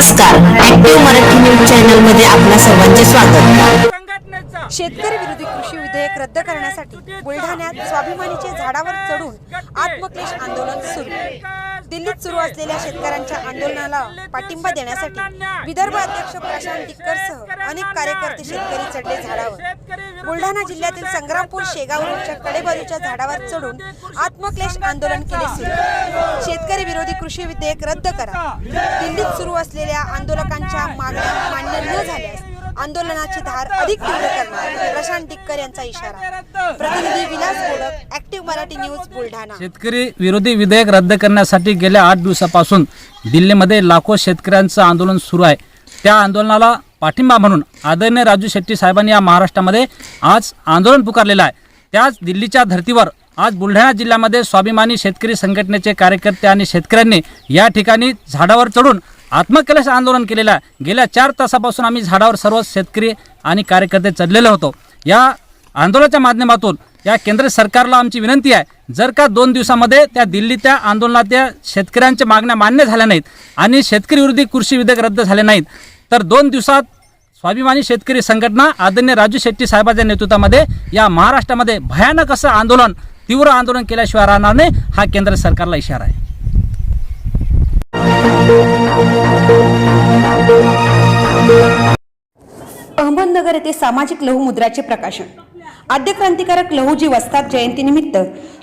नमस्कार, active Marathi news channel मध्ये आपल्या सर्वांचे स्वागत। शेतकरी विरोधी कृषी विधेयक रद्द करण्यासाठी बुलढाण्यात स्वाभिमानीचे झाडावर चढून आत्मक्लेश आंदोलन सुरू। दिल्लीत सुरू असलेल्या शेतकऱ्यांच्या आंदोलनाला पाठिंबा देण्यासाठी विदर्भ अध्यक्ष प्रशांत टिक्करसह अनेक कार्यकर्ते शेतकरी चढले झाडावर। बुलढाणा जिल्ह्यातील संग्रामपूर शेगाव रोडच्या कडेबाजूच्या झाडावर चढून आत्मक्लेश आंदोलन केले सुरू। शेतकरी विरोधी कृषी विधेयक रद्द करा। दिल्लीत सुरू असलेल्या आंदोलकांच्या मागण्या मान्य न झाल्यास आंदोलनाची धार अधिक तीव्र करणार, प्रशांत टिक्कर यांचा इशारा। प्रतिनिधी विलास गोडक, ऍक्टिव्ह मराठी न्यूज, बुलढाणा। शेतकरी विरोधी विधेयक रद्द करण्यासाठी गेल्या 8 दिवसापासून दिल्लीमध्ये लाखो शेतकऱ्यांचं आंदोलन सुरू आहे। त्या आंदोलनाला पाठिंबा म्हणून आदरणीय राजू शेट्टी साहेबांनी या महाराष्ट्रामध्ये आज आंदोलन पुकारलेलं आहे। त्याच दिल्लीच्या धर्तीवर आज बुलढाणा जिल्ह्यामध्ये स्वाभिमानी शेतकरी संघटनेचे कार्यकर्ते आणि शेतकऱ्यांनी या ठिकाणी झाडावर चढून आत्मक्लेश आंदोलन केलेलं आहे। गेल्या 4 तासापासून आम्ही झाडावर सर्व शेतकरी आणि कार्यकर्ते चढलेले होतो। या आंदोलनाच्या माध्यमातून या केंद्र सरकारला आमची विनंती आहे, जर का 2 दिवसामध्ये त्या दिल्लीच्या आंदोलनातल्या शेतकऱ्यांच्या मागण्या मान्य झाल्या नाहीत आणि शेतकरी विरोधी कृषी विधेयक रद्द झाले नाहीत तर 2 दिवसात स्वाभिमानी शेतकरी संघटना आदरणीय राजू शेट्टी साहेबांच्या नेतृत्वामध्ये या महाराष्ट्रामध्ये भयानक असं आंदोलन, तीव्र आंदोलन केल्याशिवाय राहणार नाही, हा केंद्र सरकारला इशारा आहे। अहमदनगर येथे सामाजिक लघुमुद्राचे प्रकाशन। आद्य क्रांतिकारक लहुजी वस्ताद जयंतीनिमित्त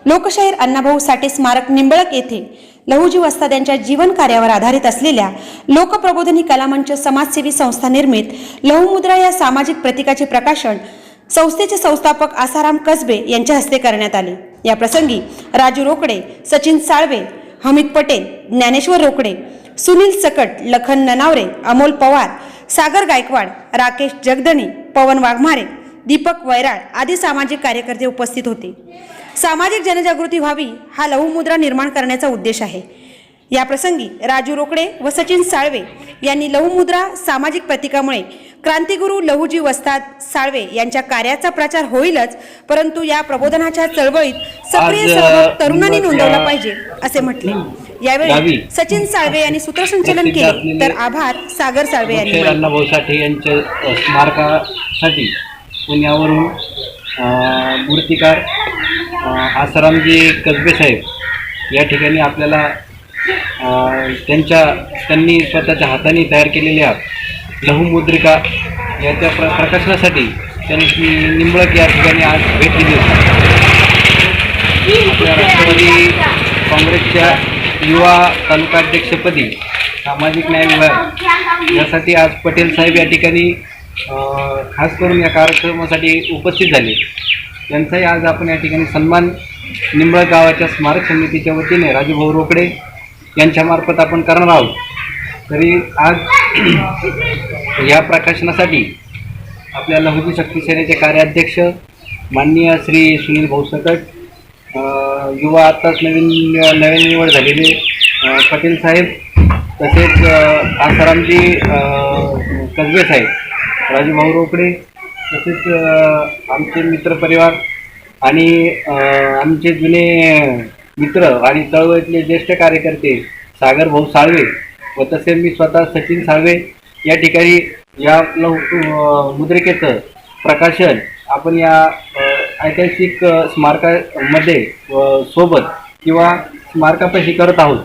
लोकशाहीर अण्णाभाऊ साठे स्मारक निंबळक येथे लहुजी वस्ताद यांच्या जीवन कार्यावर आधारित असलेल्या लोकप्रबोधिनी कलामंच समाजसेवी संस्था निर्मित लहुमुद्रा या सामाजिक प्रतीकाचे प्रकाशन संस्थेचे संस्थापक आसाराम कसबे यांच्या हस्ते करण्यात आले। या प्रसंगी राजू रोकडे, सचिन साळवे, हमीद पटेल, ज्ञानेश्वर रोकडे, सुनील सकट, लखन ननावरे, अमोल पवार, सागर गायकवाड, राकेश जगदणी, पवन वाघमारे, दीपक वैराळ आदी सामाजिक कार्यकर्ते उपस्थित होते। सामाजिक जनजागृती व्हावी हा लहुमुद्रा निर्माण करण्याचा उद्देश आहे। या प्रसंगी राजू रोकडे व सचिन साळवे यांनी लहुमुद्रा सामाजिक प्रतीकामुळे क्रांतिगुरू लहुजी वस्ताद साळवे यांच्या कार्याचा प्रचार होईलच, परंतु या प्रबोधनाच्या चळवळीत सक्रिय सहभाग तरुणांनी नोंदवला पाहिजे असे म्हटले। यावेळी सचिन साळवे यांनी सूत्रसंचालन केले तर आभार सागर साळवे यांनी अण्णाभाऊ साठे यांच्या स्मारकासाठी पुण्यावरून मूर्तिकार आसारामजी कसबे साहेब या ठिकाणी आपल्याला त्यांनी स्वतःच्या हाताने तयार केलेल्या लहुमुद्रिका याच्या प्रकाशनासाठी त्यांनी निंबळक या ठिकाणी आज भेट दिली होती। आपल्या राष्ट्रवादी काँग्रेसच्या युवा तालुकाध्यक्षपदी सामाजिक न्याय विभाग यासाठी आज पटेल साहेब या ठिकाणी खास करून या कार्यक्रमासाठी उपस्थित झाले। त्यांचाही आज आपण या ठिकाणी सन्मान निंबळक गावाच्या स्मारक समितीच्या वतीने राजूभाऊ रोकडे यांच्यामार्फत आपण करणार आहोत। तरी आज या प्रकाशनासाठी आपल्या लहुजी शक्ती सेनेचे कार्याध्यक्ष माननीय श्री सुनील भाऊ सकट, युवा आत्ताच नवीन निवड झालेले पटेल साहेब, तसेच आसारामजी कसबे साहेब, राजूभाऊ रोकडे, तसेच आमचे मित्रपरिवार आणि आमचे जुने मित्र आणि चळवळीतले ज्येष्ठ कार्यकर्ते सागर भाऊ साळवे व तसेच मी स्वतः सचिन साळवे या ठिकाणी या मुद्रिकेचं प्रकाशन आपण या ऐतिहासिक स्मारकामध्ये सोबत किंवा स्मारकापाशी करत आहोत।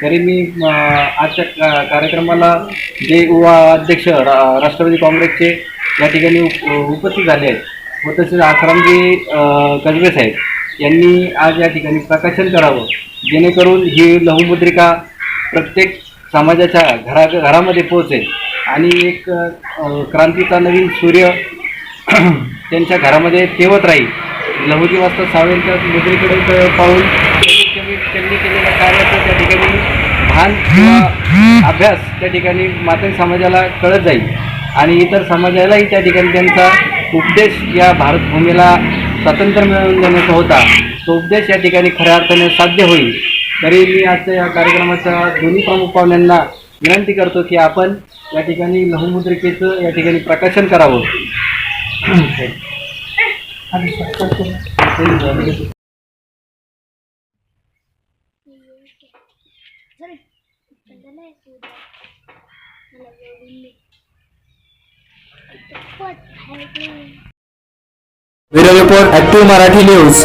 तरी मी आजच्या कार्यक्रमाला जे युवा अध्यक्ष राष्ट्रवादी काँग्रेसचे या ठिकाणी उपस्थित झाले आहेत व तसेच आसारामजी कसबे साहेब यांनी आज या ठिकाणी प्रकाशन करावं, जेणेकरून ही लहुमुद्रिका प्रत्येक समाजाच्या घरामध्ये पोहोचेल आणि एक क्रांतीचा नवीन सूर्य त्यांच्या घरामध्ये तेवत राहील। लहुजी वस्ताद साळवेंच्या मुद्रेकडे पाहून त्यांनी केलेल्या कार्याचं त्या ठिकाणी भान किंवा अभ्यास त्या ठिकाणी मातंग समाजाला कळत जाईल आणि इतर समाजालाही त्या ठिकाणी त्यांचा उपदेश या भारतभूमीला स्वातंत्र्य मिळवून देण्याचा होता, तो उपदेश या ठिकाणी खऱ्या अर्थाने साध्य होईल। तरी मी आजच्या या कार्यक्रमाच्या दोन्ही प्रमुख पाहुण्यांना विनंती करतो की आपण या ठिकाणी लहुमुद्रिकेचं या ठिकाणी प्रकाशन करावं। Bureau report active Marathi news.